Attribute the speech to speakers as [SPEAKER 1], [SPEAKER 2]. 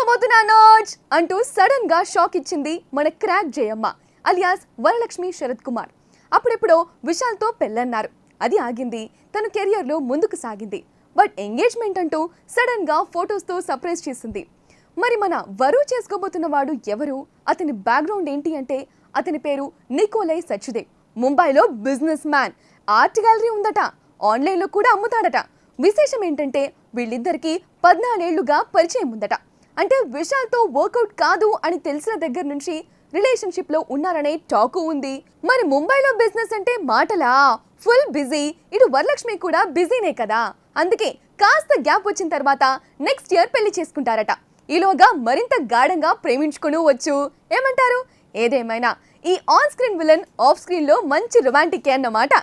[SPEAKER 1] చేసుకోబోతున్నానోజ్ అంటూ సడన్ గా షాక్ ఇచ్చింది మన క్రాక్ జయమ్మ అలియాస్ వరలక్ష్మి శరత్ కుమార్. అప్పుడెప్పుడో విశాల్తో పెళ్ళన్నారు, అది ఆగింది. తన కెరియర్ లో ముందుకు సాగింది. బట్ ఎంగేజ్మెంట్ అంటూ సడన్ గా ఫోటోస్ తో సర్ప్రైజ్ చేసింది. మరి మన వరు చేసుకోబోతున్న వాడు ఎవరు, అతని బ్యాక్గ్రౌండ్ ఏంటి అంటే అతని పేరు నికోలై సచ్దేవ్. ముంబైలో బిజినెస్ మ్యాన్, ఆర్ట్ గ్యాలరీ ఉందట, ఆన్లైన్లో కూడా అమ్ముతాడట. విశేషం ఏంటంటే వీళ్ళిద్దరికి 14 ఏళ్లుగా పరిచయం ఉందట. అంటే విశాల్తో వర్కౌట్ కాదు అని తెలిసిన దగ్గర నుంచి రిలేషన్షిప్ లో ఉన్నారనే టాకు ఉంది. మరి ముంబైలో బిజినెస్ అంటే మాటలా, ఫుల్ బిజీ. ఇటు వరలక్ష్మి కూడా బిజీనే కదా, అందుకే కాస్త గ్యాప్ వచ్చిన తర్వాత నెక్స్ట్ ఇయర్ పెళ్లి చేసుకుంటారట. ఈలోగా మరింత గాఢంగా ప్రేమించుకుని వచ్చు. ఏమంటారు? ఏదేమైనా ఈ on screen villain off screen లో మంచి రొమాంటిక్ అన్నమాట.